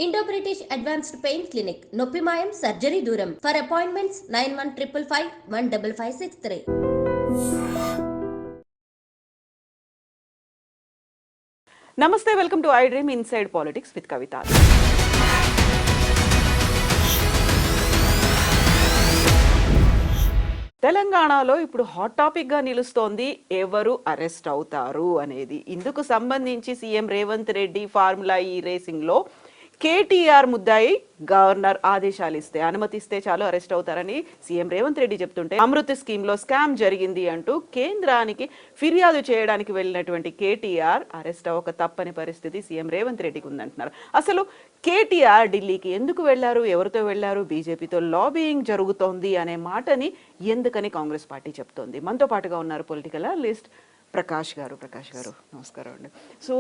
Indo British advanced pain clinic నొప్పి మాయం surgery దూరం ఫర్ అపాయింట్మెంట్స్ 9155515563. నమస్తే, welcome to I dream inside politics with Kavitha. తెలంగాణలో ఇప్పుడు హాట్ టాపిక్గా నిలుస్తోంది ఎవరు అరెస్ట్ అవుతారు అనేది. ఇందుకు సంబంధించి సీఎం రేవంత్ రెడ్డి ఫార్ములా ఈ రేసింగ్లో కేటీఆర్ ముద్దాయి గవర్నర్ ఆదేశాలు ఇస్తే అనుమతిస్తే చాలు అరెస్ట్ అవుతారని సీఎం రేవంత్ రెడ్డి చెప్తుంటే, అమృత్ స్కీమ్లో స్కామ్ జరిగింది అంటూ కేంద్రానికి ఫిర్యాదు చేయడానికి వెళ్ళినటువంటి కేటీఆర్ అరెస్ట్ అవ్వక తప్పని పరిస్థితి సీఎం రేవంత్ రెడ్డికి ఉందంటున్నారు. అసలు కేటీఆర్ ఢిల్లీకి ఎందుకు వెళ్లారు, ఎవరితో వెళ్లారు, బీజేపీతో లాబియింగ్ జరుగుతోంది అనే మాటని ఎందుకని కాంగ్రెస్ పార్టీ చెప్తోంది? మనతో పాటుగా ఉన్నారు పొలిటికల్ అనలిస్ట్ ప్రకాష్ గారు. నమస్కారం అండి. సో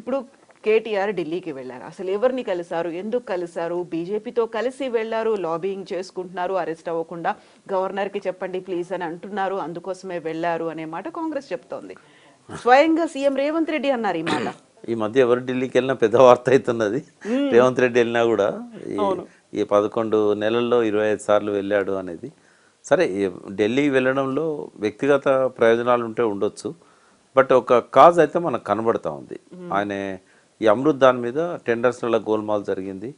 ఇప్పుడు కేటీఆర్ ఢిల్లీకి వెళ్ళారు. అసలు ఎవరిని కలిశారు, ఎందుకు కలిశారు? బీజేపీతో కలిసి వెళ్ళారు, లాబియింగ్ చేసుకుంటున్నారు, అరెస్ట్ అవ్వకుండా గవర్నర్కి చెప్పండి ప్లీజ్ అని అంటున్నారు, అందుకోసమే వెళ్ళారు అనే మాట కాంగ్రెస్ చెప్తోంది. స్వయంగా సీఎం రేవంత్ రెడ్డి అన్నారు ఈ మాట. ఈ మధ్య ఎవరు ఢిల్లీకి వెళ్ళినా పెద్ద వార్త అవుతున్నది. రేవంత్ రెడ్డి వెళ్ళినా కూడా ఈ 11 నెలల్లో 25 సార్లు వెళ్ళాడు అనేది. సరే, ఢిల్లీ వెళ్ళడంలో వ్యక్తిగత ప్రయోజనాలు ఉంటే ఉండొచ్చు, బట్ ఒక కాజ్ అయితే మనకు కనబడతా ఉంది. ఆయన ఈ అమృత్ దాని మీద టెండర్స్లలో గోల్మాల్ జరిగింది,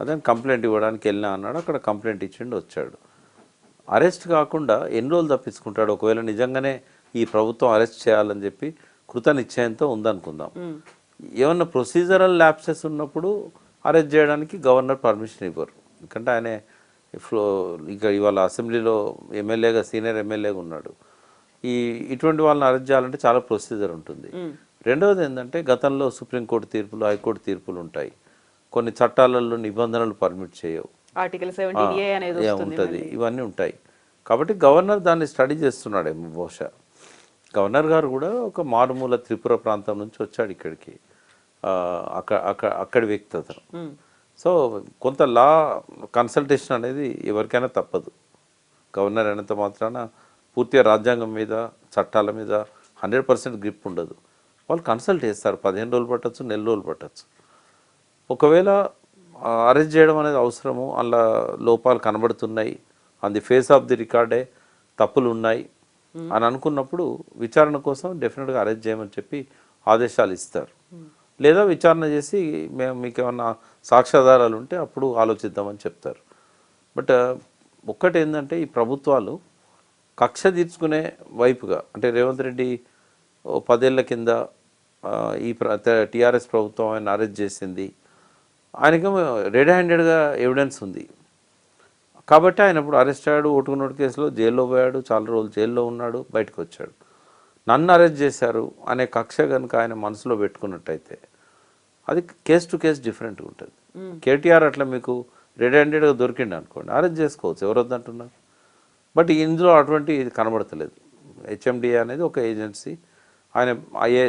అదే కంప్లైంట్ ఇవ్వడానికి వెళ్ళినా అన్నాడు. అక్కడ కంప్లైంట్ ఇచ్చిండు, వచ్చాడు. అరెస్ట్ కాకుండా ఎన్ని రోజులు తప్పించుకుంటాడు? ఒకవేళ నిజంగానే ఈ ప్రభుత్వం అరెస్ట్ చేయాలని చెప్పి కృత నిశ్చయంతో ఉందనుకుందాం. ఏమన్నా ప్రొసీజరల్ ల్యాప్సెస్ ఉన్నప్పుడు అరెస్ట్ చేయడానికి గవర్నర్ పర్మిషన్ ఇవ్వరు. ఎందుకంటే ఆయన ఇక ఇవాళ అసెంబ్లీలో ఎమ్మెల్యేగా, సీనియర్ ఎమ్మెల్యేగా ఉన్నాడు. ఇటువంటి వాళ్ళని అరెస్ట్ చేయాలంటే చాలా ప్రొసీజర్ ఉంటుంది. రెండవది ఏంటంటే, గతంలో సుప్రీంకోర్టు తీర్పులు, హైకోర్టు తీర్పులు ఉంటాయి. కొన్ని చట్టాలలో నిబంధనలు పర్మిట్ చేయవు, ఆర్టికల్ 17A అనేది ఉంటుంది, ఇవన్నీ ఉంటాయి. కాబట్టి గవర్నర్ దాన్ని స్టడీ చేస్తున్నాడేమో బహుశా. గవర్నర్ గారు కూడా ఒక మారుమూల త్రిపుర ప్రాంతం నుంచి వచ్చాడు ఇక్కడికి, అక్కడి వ్యక్తి అతను. సో కొంత లా కన్సల్టేషన్ అనేది ఎవరికైనా తప్పదు. గవర్నర్ అయినంత మాత్రాన పూర్తిగా రాజ్యాంగం మీద, చట్టాల మీద 100% గ్రిప్ ఉండదు. వాళ్ళు కన్సల్ట్ చేస్తారు. 15 రోజులు పట్టచ్చు, నెల రోజులు పట్టచ్చు. ఒకవేళ అరెస్ట్ చేయడం అనేది అవసరము, అలా లోపాలు కనబడుతున్నాయి, on the face of the రికార్డే తప్పులు ఉన్నాయి అని అనుకున్నప్పుడు విచారణ కోసం డెఫినెట్గా అరెస్ట్ చేయమని చెప్పి ఆదేశాలు ఇస్తారు. లేదా విచారణ చేసి మేము మీకు ఏమన్నా సాక్ష్యాధారాలు ఉంటే అప్పుడు ఆలోచిద్దామని చెప్తారు. బట్ ఒక్కటి ఏంటంటే, ఈ ప్రభుత్వాలు కక్ష తీర్చుకునే వైపుగా, అంటే రేవంత్ రెడ్డి 10 ఏళ్ల కింద ఈ టీఆర్ఎస్ ప్రభుత్వం ఆయన అరెస్ట్ చేసింది, ఆయనకేమో రెడ్ హ్యాండెడ్గా ఎవిడెన్స్ ఉంది కాబట్టి ఆయన ఇప్పుడు అరెస్ట్ అయ్యాడు. ఓటుకు నోటు కేసులో జైల్లో పోయాడు, చాలా రోజులు జైల్లో ఉన్నాడు, బయటకు వచ్చాడు. నన్ను అరెస్ట్ చేశారు అనే కక్ష కనుక ఆయన మనసులో పెట్టుకున్నట్టయితే అది కేస్ టు కేస్ డిఫరెంట్గా ఉంటుంది. కేటీఆర్ అట్లా మీకు రెడ్ హ్యాండెడ్గా దొరికిండు అనుకోండి, అరెస్ట్ చేసుకోవచ్చు, ఎవరు వద్దంటున్నారు. బట్ ఇందులో అటువంటి ఇది కనబడతలేదు. హెచ్ఎండిఏ అనేది ఒక ఏజెన్సీ. ఆయన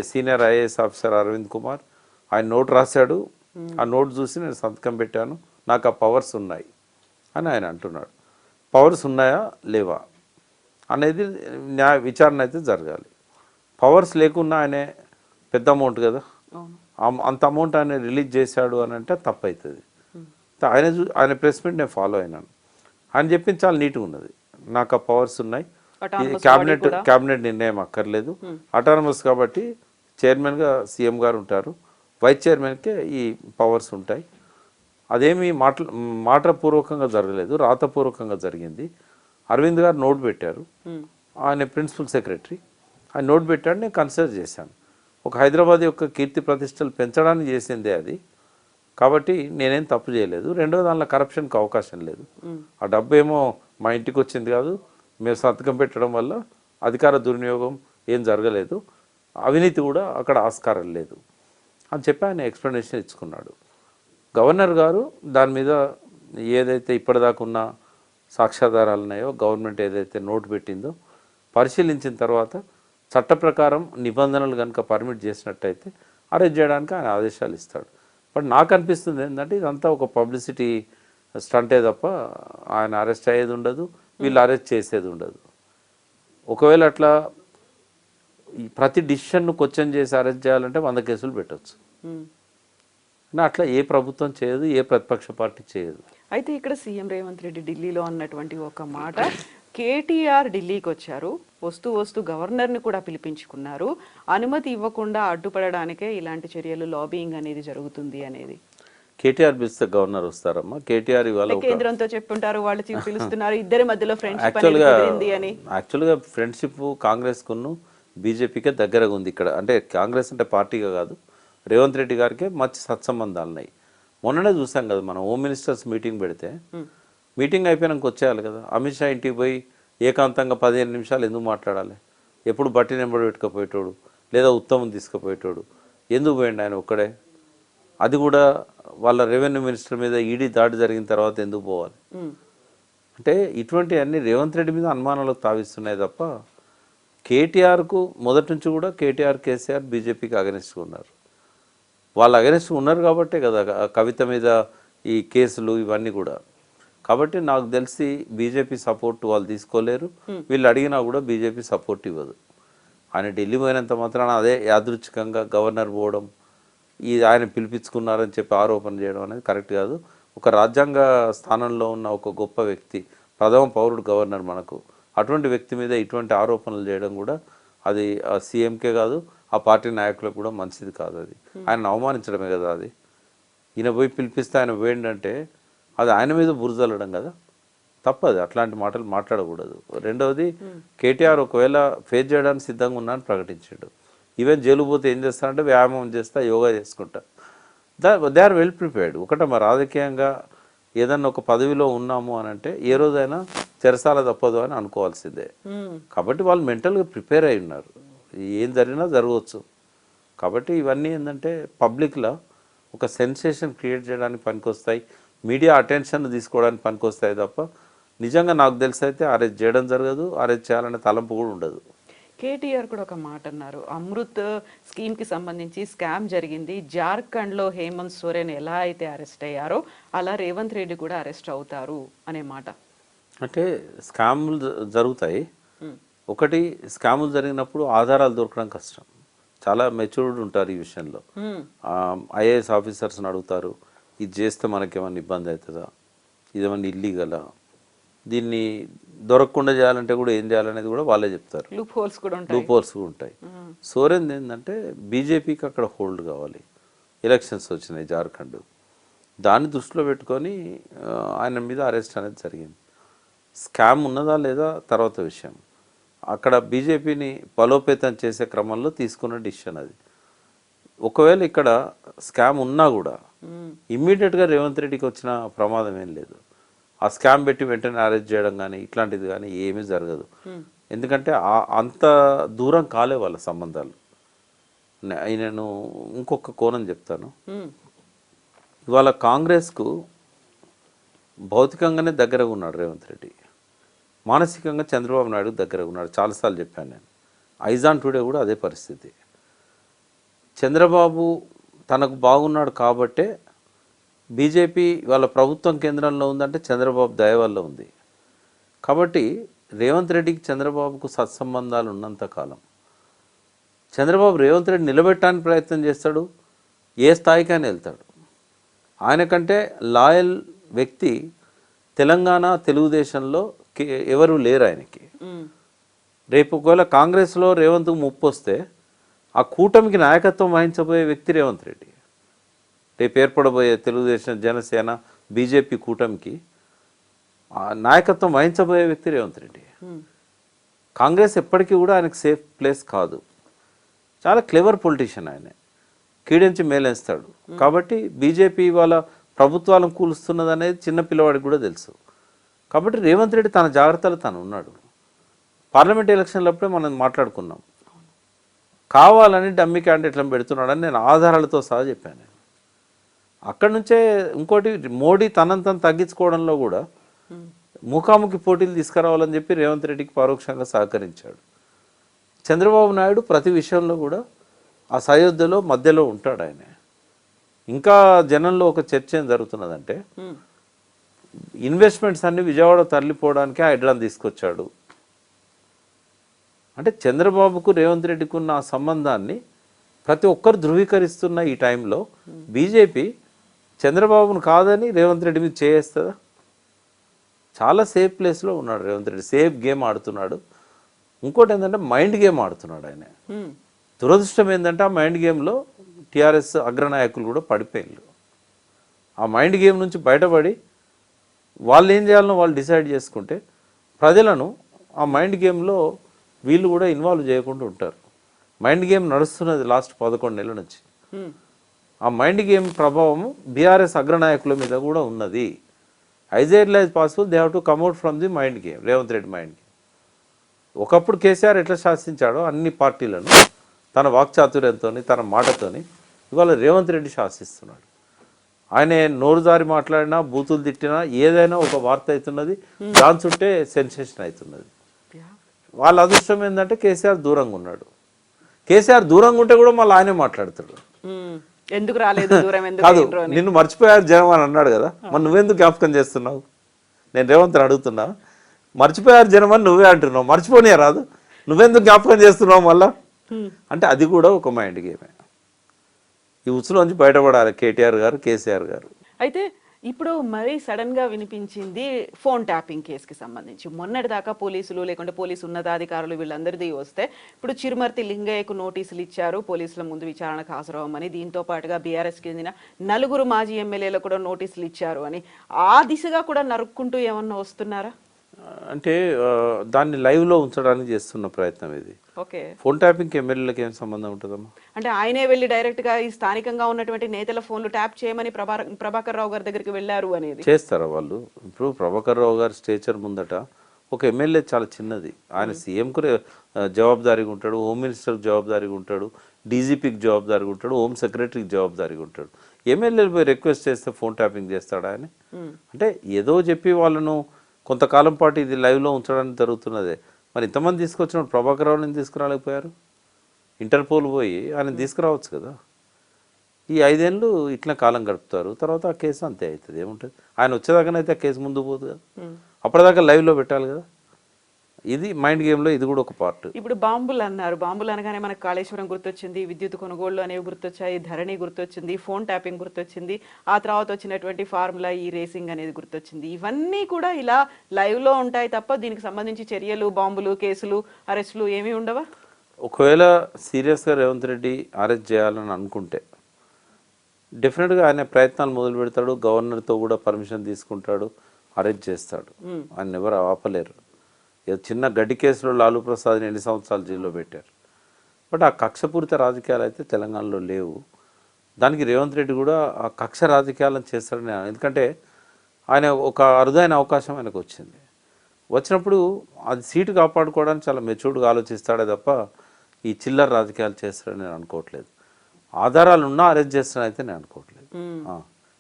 senior IAS officer Arvind Kumar ఆయన నోట్ రాశాడు, ఆ నోట్ చూసి నేను సంతకం పెట్టాను, నాకు ఆ పవర్స్ ఉన్నాయి అని ఆయన అంటున్నాడు. పవర్స్ ఉన్నాయా లేవా అనేది విచారణ అయితే జరగాలి. పవర్స్ లేకున్నా ఆయనే పెద్ద అమౌంట్ కదా, అంత అమౌంట్ ఆయన రిలీజ్ చేశాడు అని అంటే తప్పు అవుతుంది. ఆయన ప్రెస్ మీట్ నేను ఫాలో అయినాను. ఆయన చెప్పింది చాలా నీట్గా ఉన్నది, నాకు ఆ పవర్స్ ఉన్నాయి, క్యాబినెట్ నిర్ణయం అక్కర్లేదు, అటానమస్ కాబట్టి చైర్మన్గా సీఎం గారు ఉంటారు, వైస్ చైర్మన్కే ఈ పవర్స్ ఉంటాయి. అదేమి మాటపూర్వకంగా జరగలేదు, రాతపూర్వకంగా జరిగింది. అరవింద్ గారు నోట్ పెట్టారు, ఆయన ప్రిన్సిపల్ సెక్రటరీ, ఆయన నోట్ పెట్టాడు, నేను కన్సిడర్ చేశాను. ఒక హైదరాబాద్ యొక్క కీర్తి ప్రతిష్టలు పెంచడానికి చేసిందే అది, కాబట్టి నేనేం తప్పు చేయలేదు. రెండో దానిలో కరప్షన్కి అవకాశం లేదు. ఆ డబ్బు ఏమో మా ఇంటికి వచ్చింది కాదు, మేము సంతకం పెట్టడం వల్ల అధికార దుర్వినియోగం ఏం జరగలేదు, అవినీతి కూడా అక్కడ ఆస్కారం లేదు అని చెప్పి ఆయన ఎక్స్ప్లెనేషన్ ఇచ్చుకున్నాడు. గవర్నర్ గారు దాని మీద ఏదైతే ఇప్పటిదాకా ఉన్న సాక్ష్యాధారాలు ఉన్నాయో, గవర్నమెంట్ ఏదైతే నోటు పెట్టిందో పరిశీలించిన తర్వాత చట్ట ప్రకారం నిబంధనలు కనుక పర్మిట్ చేసినట్టయితే అరెస్ట్ చేయడానికి ఆయన ఆదేశాలు ఇస్తాడు. బట్ నాకు అనిపిస్తుంది ఏంటంటే, ఇదంతా ఒక పబ్లిసిటీ స్టంటే తప్ప ఆయన అరెస్ట్ అయ్యేది ఉండదు, వీళ్ళు అరెస్ట్ చేసేది ఉండదు. ఒకవేళ అట్లా ప్రతి డిసిషన్ను క్వశ్చన్ చేసి అరెస్ట్ చేయాలంటే 100 కేసులు పెట్టవచ్చు. కానీ అట్లా ఏ ప్రభుత్వం చేయదు, ఏ ప్రతిపక్ష పార్టీ చేయదు. అయితే ఇక్కడ సీఎం రేవంత్ రెడ్డి ఢిల్లీలో అన్నటువంటి ఒక మాట, కేటీఆర్ ఢిల్లీకి వచ్చారు, వస్తూ వస్తూ గవర్నర్ని కూడా పిలిపించుకున్నారు, అనుమతి ఇవ్వకుండా అడ్డుపడడానికే ఇలాంటి చర్యలు, లాబింగ్ అనేది జరుగుతుంది అనేది. కేటీఆర్ పిలిస్తే గవర్నర్ వస్తారమ్మా? కేటీఆర్ ఇవాళ కేంద్రంతో చెప్పుంటారు, వాళ్ళు పిలుస్తున్నారు, ఇద్దరి మధ్యలో ఫ్రెండ్షిప్ అనేది కుదిరింది అని. యాక్చువల్గా ఫ్రెండ్షిప్ కాంగ్రెస్కును బీజేపీకే దగ్గరగా ఉంది ఇక్కడ. అంటే కాంగ్రెస్ అంటే పార్టీగా కాదు, రేవంత్ రెడ్డి గారికి మంచి సత్సంబంధాలు ఉన్నాయి. మొన్ననే చూసాం కదా మనం, హోమ్ మినిస్టర్స్ మీటింగ్ పెడితే మీటింగ్ అయిపోయినాక వచ్చేయాలి కదా. అమిత్ షా ఇంటికి పోయి ఏకాంతంగా 15 నిమిషాలు ఎందుకు మాట్లాడాలి? ఎప్పుడు బట్టి నెంబర్ పెట్టుకుపోయేటోడు, లేదా ఉత్తమం తీసుకుపోయేటోడు, ఎందుకు పోయిండు ఆయన ఒక్కడే? అది కూడా వాళ్ళ రెవెన్యూ మినిస్టర్ మీద ఈడీ దాడి జరిగిన తర్వాత ఎందుకు పోవాలి? అంటే ఇటువంటి అన్ని రేవంత్ రెడ్డి మీద అనుమానాలకు తావిస్తున్నాయి తప్ప, కేటీఆర్కు మొదటి నుంచి కూడా కేటీఆర్, కేసీఆర్ బీజేపీకి అగెనిస్ట్గా ఉన్నారు. వాళ్ళు అగెనిస్ట్గా ఉన్నారు కాబట్టే కదా కవిత మీద ఈ కేసులు ఇవన్నీ కూడా. కాబట్టి నాకు తెలిసి బీజేపీ సపోర్ట్ వాళ్ళు తీసుకోలేరు, వీళ్ళు అడిగినా కూడా బీజేపీ సపోర్ట్ ఇవ్వదు. ఆయన ఢిల్లీ పోయినంత మాత్రాన అదే యాదృచ్ఛికంగా గవర్నర్ పోవడం, ఆయన పిలిపించుకున్నారని చెప్పి ఆరోపణ చేయడం అనేది కరెక్ట్ కాదు. ఒక రాజ్యాంగ స్థానంలో ఉన్న ఒక గొప్ప వ్యక్తి, ప్రథమ పౌరుడు గవర్నర్ మనకు, అటువంటి వ్యక్తి మీద ఇటువంటి ఆరోపణలు చేయడం కూడా అది సీఎంకే కాదు, ఆ పార్టీ నాయకులకు కూడా మంచిది కాదు. అది ఆయన అవమానించడమే కదా. అది ఈయన పోయి పిలిపిస్తే ఆయన పోయిందంటే అది ఆయన మీద బురజల్లడం కదా, తప్పదు. అట్లాంటి మాటలు మాట్లాడకూడదు. రెండవది, కేటీఆర్ ఒకవేళ ఫేస్ చేయడానికి సిద్ధంగా ఉన్నా అని ప్రకటించాడు. ఈవెన్ జైలు పోతే ఏం చేస్తారంటే వ్యాయామం చేస్తా, యోగా చేసుకుంటా. They are well prepared. ఒకట మా రాజకీయంగా ఏదన్నా ఒక పదవిలో ఉన్నాము అని అంటే ఏ రోజైనా చెరసాల తప్పదు అని అనుకోవాల్సిందే. కాబట్టి వాళ్ళు మెంటల్గా ప్రిపేర్ అయి ఉన్నారు, ఏం జరిగినా జరగవచ్చు. కాబట్టి ఇవన్నీ ఏంటంటే పబ్లిక్లో ఒక సెన్సేషన్ క్రియేట్ చేయడానికి పనికొస్తాయి, మీడియా అటెన్షన్ తీసుకోవడానికి పనికొస్తాయి తప్ప నిజంగా నాకు తెలిసి అయితే అరెస్ట్ చేయడం జరగదు, అరెస్ట్ చేయాలనే తలంపు కూడా ఉండదు. కేటీఆర్ కూడా ఒక మాట అన్నారు, అమృత్ స్కీమ్కి సంబంధించి స్కామ్ జరిగింది, జార్ఖండ్లో హేమంత్ సోరెన్ ఎలా అయితే అరెస్ట్ అయ్యారో అలా రేవంత్ రెడ్డి కూడా అరెస్ట్ అవుతారు అనే మాట. అంటే స్కాములు జరుగుతాయి. ఒకటి, స్కాములు జరిగినప్పుడు ఆధారాలు దొరకడం కష్టం. చాలా మెచ్యూర్డ్ ఉంటారు ఈ విషయంలో. ఐఏఎస్ ఆఫీసర్స్ని అడుగుతారు, ఇది చేస్తే మనకేమన్నా ఇబ్బంది అవుతుందా, ఇదేమన్నా ఇల్లీగలా, దీన్ని దొరకకుండా చేయాలంటే కూడా ఏం చేయాలనేది కూడా వాళ్ళే చెప్తారు. లూప్ హోల్స్ కూడా ఉంటాయి. సోరెన్ ఏంటంటే బీజేపీకి అక్కడ హోల్డ్ కావాలి, ఎలక్షన్స్ వచ్చినాయి జార్ఖండ్, దాన్ని దృష్టిలో పెట్టుకొని ఆయన మీద అరెస్ట్ అనేది జరిగింది. స్కామ్ ఉన్నదా లేదా తర్వాత విషయం. అక్కడ బీజేపీని బలోపేతం చేసే క్రమంలో తీసుకున్న డిసిషన్ అది. ఒకవేళ ఇక్కడ స్కామ్ ఉన్నా కూడా ఇమ్మీడియట్గా రేవంత్ రెడ్డికి వచ్చిన ప్రమాదం ఏం లేదు. ఆ స్కామ్ పెట్టి వెంటనే అరెస్ట్ చేయడం కానీ ఇట్లాంటిది కానీ ఏమీ జరగదు. ఎందుకంటే అంత దూరం కాలే వాళ్ళ సంబంధాలు. నేను ఇంకొక కోణం చెప్తాను. ఇవాళ కాంగ్రెస్కు భౌతికంగానే దగ్గరగా ఉన్నాడు రేవంత్ రెడ్డి, మానసికంగా చంద్రబాబు నాయుడు దగ్గరగా ఉన్నాడు. చాలాసార్లు చెప్పాను నేను. ఐజాన్ టుడే కూడా అదే పరిస్థితి. చంద్రబాబు తనకు బాగున్నాడు కాబట్టే బీజేపీ వాళ్ళ ప్రభుత్వం కేంద్రంలో ఉందంటే చంద్రబాబు దయ వల్ల ఉంది. కాబట్టి రేవంత్ రెడ్డికి చంద్రబాబుకు సత్సంబంధాలు ఉన్నంతకాలం చంద్రబాబు రేవంత్ రెడ్డి నిలబెట్టడానికి ప్రయత్నం చేస్తాడు, ఏ స్థాయికైనా వెళ్తాడు. ఆయనకంటే లాయల్ వ్యక్తి తెలంగాణ తెలుగుదేశంలో ఎవరు లేరు ఆయనకి. రేపు ఒకవేళ కాంగ్రెస్లో రేవంత్కు ముప్పు వస్తే ఆ కూటమికి నాయకత్వం వహించబోయే వ్యక్తి రేవంత్ రెడ్డి. రేపు ఏర్పడబోయే తెలుగుదేశం, జనసేన, బీజేపీ కూటమికి నాయకత్వం వహించబోయే వ్యక్తి రేవంత్ రెడ్డి. కాంగ్రెస్ ఎప్పటికీ కూడా ఆయనకు సేఫ్ ప్లేస్ కాదు. చాలా క్లెవర్ పొలిటీషియన్ ఆయన, కీడించి మేలేస్తాడు. కాబట్టి బీజేపీ వాళ్ళ ప్రభుత్వాలను కూలుస్తున్నది అనేది చిన్న పిల్లవాడికి కూడా తెలుసు. కాబట్టి రేవంత్ రెడ్డి తన జాగ్రత్తలు తను ఉన్నాడు. పార్లమెంట్ ఎలక్షన్లప్పుడే మనం మాట్లాడుకున్నాం, కావాలని డమ్మీ క్యాండిడేట్లను పెడుతున్నాడని నేను ఆధారాలతో సహా చెప్పాను. అక్కడి నుంచే ఇంకోటి, మోడీ తనను తను తగ్గించుకోవడంలో కూడా ముఖాముఖి పోటీలు తీసుకురావాలని చెప్పి రేవంత్ రెడ్డికి పరోక్షంగా సహకరించాడు. చంద్రబాబు నాయుడు ప్రతి విషయంలో కూడా ఆ సయోధ్యలో మధ్యలో ఉంటాడు ఆయన. ఇంకా జనంలో ఒక చర్చ ఏం జరుగుతున్నదంటే, ఇన్వెస్ట్మెంట్స్ అన్ని విజయవాడ తరలిపోవడానికి హైడ్రాన్ తీసుకొచ్చాడు అంటే చంద్రబాబుకు రేవంత్ రెడ్డికి ఉన్న ఆ సంబంధాన్ని ప్రతి ఒక్కరు ధృవీకరిస్తున్న ఈ టైంలో బీజేపీ చంద్రబాబును కాదని రేవంత్ రెడ్డి మీద చేస్తుందా? చాలా సేఫ్ ప్లేస్లో ఉన్నాడు రేవంత్ రెడ్డి, సేఫ్ గేమ్ ఆడుతున్నాడు. ఇంకోటి ఏంటంటే మైండ్ గేమ్ ఆడుతున్నాడు ఆయన. దురదృష్టం ఏంటంటే ఆ మైండ్ గేమ్లో టీఆర్ఎస్ అగ్రనాయకులు కూడా పడిపోయారు. ఆ మైండ్ గేమ్ నుంచి బయటపడి వాళ్ళు ఏం చేయాలనో వాళ్ళు డిసైడ్ చేసుకుంటే ప్రజలను ఆ మైండ్ గేమ్లో వీళ్ళు కూడా ఇన్వాల్వ్ చేయకుండా ఉంటారు. మైండ్ గేమ్ నడుస్తున్నది లాస్ట్ 11 నెలల నుంచి. ఆ మైండ్ గేమ్ ప్రభావము బీఆర్ఎస్ అగ్రనాయకుల మీద కూడా ఉన్నది. As early as possible they have to కమ్అట్ from the mind game, Revanth Reddy mind game. ఒకప్పుడు కేసీఆర్ ఎట్లా శాసించాడో అన్ని పార్టీలను తన వాక్చాతుర్యంతో, తన మాటతోని ఇవాళ రేవంత్ రెడ్డి శాసిస్తున్నాడు. ఆయన నోరు జారి మాట్లాడినా, బూతులు తిట్టినా ఏదైనా ఒక వార్త అవుతున్నది, దాని చుట్టే సెన్సేషన్ అవుతున్నది. వాళ్ళ అదృష్టం ఏంటంటే కేసీఆర్ దూరంగా ఉన్నాడు. కేసీఆర్ దూరంగా ఉంటే కూడా మళ్ళీ ఆయనే మాట్లాడతాడు. ఎందుకు రాలేదు దూరం, కాదు నిన్ను మర్చిపోయారు జనం అని అన్నాడు కదా, మరి నువ్వెందుకు జ్ఞాపకం చేస్తున్నావు? నేను రేవంత్ అడుగుతున్నా, మర్చిపోయారు జనం అని నువ్వే అంటున్నావు, మర్చిపోనియా రాదు, నువ్వెందుకు జ్ఞాపకం చేస్తున్నావు మళ్ళా అంటే అది కూడా ఒక మైండ్ గేమే. ఈ ఉచ్చులోంచి బయటపడాలి కేటీఆర్ గారు, కేసీఆర్ గారు. అయితే ఇప్పుడు మరీ సడన్ గా వినిపించింది ఫోన్ ట్యాపింగ్ కేసుకి సంబంధించి. మొన్నటి దాకా పోలీసులు లేకుంటే పోలీసు ఉన్నతాధికారులు వీళ్ళందరిది వస్తే ఇప్పుడు చిరుమర్తి లింగయ్యకు నోటీసులు ఇచ్చారు పోలీసుల ముందు విచారణకు హాజరవ్వమని. దీంతో పాటుగా బీఆర్ఎస్ కిందిన 4 మాజీ ఎమ్మెల్యేలకు కూడా నోటీసులు ఇచ్చారు అని. ఆ దిశగా కూడా నరుక్కుంటూ ఏమన్నా వస్తున్నారా? అంటే దాన్ని లైవ్లో ఉంచడానికి చేస్తున్న ప్రయత్నం ఇది. ఓకే, ఫోన్ ట్యాపింగ్కి ఎమ్మెల్యేలకు ఏం సంబంధం ఉంటుందమ్మా? అంటే ఆయనే వెళ్ళి డైరెక్ట్గా ఈ స్థానికంగా ఉన్నటువంటి నేతల ఫోన్లు ట్యాప్ చేయమని ప్రభాకర్ రావు గారి దగ్గరికి వెళ్ళారు అనేది చేస్తారా వాళ్ళు? ఇప్పుడు ప్రభాకర్ రావు గారి స్టేచర్ ముందట ఒక ఎమ్మెల్యే చాలా చిన్నది. ఆయన సీఎంకు జవాబుదారీగా ఉంటాడు, హోమ్ మినిస్టర్కి జవాబుదారీగా ఉంటాడు, డీజీపీకి జవాబుదారీగా ఉంటాడు, హోమ్ సెక్రటరీకి జవాబుదారీగా ఉంటాడు. ఎమ్మెల్యేలు పోయి రిక్వెస్ట్ చేస్తే ఫోన్ ట్యాపింగ్ చేస్తాడా ఆయన? అంటే ఏదో చెప్పి వాళ్ళను కొంతకాలం పాటు ఇది లైవ్లో ఉంచడానికి జరుగుతున్నదే. మరి ఇంతమంది తీసుకొచ్చిన ప్రభాకర్ రావుని తీసుకురాలేకపోయారు? ఇంటర్పోల్ పోయి ఆయన తీసుకురావచ్చు కదా. ఈ 5 ఏళ్ళు ఇట్లా కాలం గడుపుతారు, తర్వాత ఆ కేసు అంతే అవుతుంది. ఏముంటుంది, ఆయన వచ్చేదాకానైతే ఆ కేసు ముందు పోదు కదా, అప్పటిదాకా లైవ్లో పెట్టాలి కదా. ఇది మైండ్ గేమ్లో ఇది కూడా ఒక పార్ట్. ఇప్పుడు బాంబులు అన్నారు, బాంబులు అనగానే మనకు కాళేశ్వరం గుర్తొచ్చింది, విద్యుత్ కొనుగోళ్లు అనేవి గుర్తొచ్చాయి, ధరణి గుర్తొచ్చింది, ఫోన్ ట్యాపింగ్ గుర్తొచ్చింది, ఆ తర్వాత వచ్చినటువంటి ఫార్ములా ఈ రేసింగ్ అనేది గుర్తొచ్చింది. ఇవన్నీ కూడా ఇలా లైవ్లో ఉంటాయి తప్ప దీనికి సంబంధించి చర్యలు, బాంబులు, కేసులు, అరెస్టులు ఏమీ ఉండవా? ఒకవేళ సీరియస్గా రేవంత్ రెడ్డి అరెస్ట్ చేయాలని అనుకుంటే డెఫినెట్గా ఆయన ప్రయత్నాలు మొదలు పెడతాడు, గవర్నర్తో కూడా పర్మిషన్ తీసుకుంటాడు, అరెస్ట్ చేస్తాడు. ఆయన ఎవరు ఆపలేరు. చిన్న గడ్డి కేసులో లాలూ ప్రసాద్ని 8 సంవత్సరాలు జైల్లో పెట్టారు. బట్ ఆ కక్షపూరిత రాజకీయాలు అయితే తెలంగాణలో లేవు. దానికి రేవంత్ రెడ్డి కూడా ఆ కక్ష రాజకీయాలను చేస్తాడని, ఎందుకంటే ఆయన ఒక అరుదైన అవకాశం ఆయనకు వచ్చింది. వచ్చినప్పుడు అది సీటు కాపాడుకోవడానికి చాలా మెచ్యూర్డ్గా ఆలోచిస్తాడే తప్ప ఈ చిల్లర రాజకీయాలు చేస్తాడని నేను అనుకోవట్లేదు. ఆధారాలు ఉన్నా అరెస్ట్ చేస్తాడని అయితే నేను అనుకోవట్లేదు.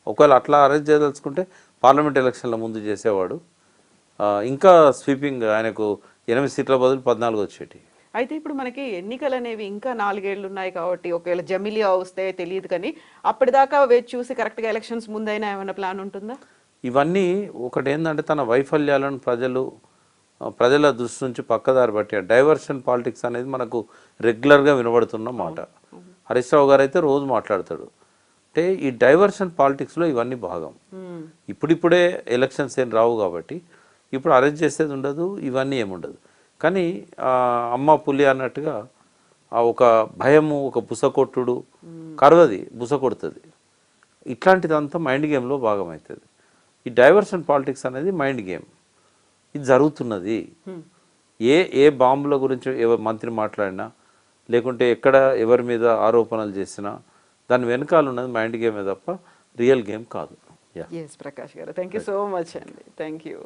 ఒకవేళ అట్లా అరెస్ట్ చేయదలుచుకుంటే పార్లమెంట్ ఎలక్షన్ల ముందు చేసేవాడు. ఇంకా స్వీపింగ్ ఆయనకు 8 సీట్ల బదులు 14 వచ్చేటి. అయితే ఇప్పుడు మనకి ఎన్నికలు అనేవి ఇంకా 4 ఏళ్ళు ఉన్నాయి కాబట్టి ఒకవేళ జమిలియా వస్తే తెలియదు, కానీ అప్పటిదాకా వేచి చూసి కరెక్ట్గా ఎలక్షన్స్ ముందైనా ఏమైనా ప్లాన్ ఉంటుందా? ఇవన్నీ ఒకటి ఏంటంటే తన వైఫల్యాలను ప్రజల దృష్టి నుంచి పక్కదారి పట్టి డైవర్షన్ పాలిటిక్స్ అనేది మనకు రెగ్యులర్గా వినబడుతున్న మాట. హరీష్ రావు గారు అయితే రోజు మాట్లాడతాడు. అంటే ఈ డైవర్షన్ పాలిటిక్స్లో ఇవన్నీ భాగం. ఇప్పుడిప్పుడే ఎలక్షన్స్ ఏం రావు కాబట్టి ఇప్పుడు అరెస్ట్ చేసేది ఉండదు, ఇవన్నీ ఏముండదు. కానీ అమ్మ పులి అన్నట్టుగా ఒక భయము, ఒక బుసకొట్టుడు కరవది, బుస కొడుతుంది. ఇట్లాంటిదంతా మైండ్ గేమ్లో భాగం అవుతుంది. ఈ డైవర్షన్ పాలిటిక్స్ అనేది మైండ్ గేమ్. ఇది జరుగుతున్నది. ఏ బాంబుల గురించి మంత్రి మాట్లాడినా లేకుంటే ఎక్కడ ఎవరి మీద ఆరోపణలు చేసినా దాని వెనకాల ఉన్నది మైండ్ గేమే తప్ప రియల్ గేమ్ కాదు. ప్రకాష్ గారు, థ్యాంక్ యూ సో మచ్ అండి. Thank you.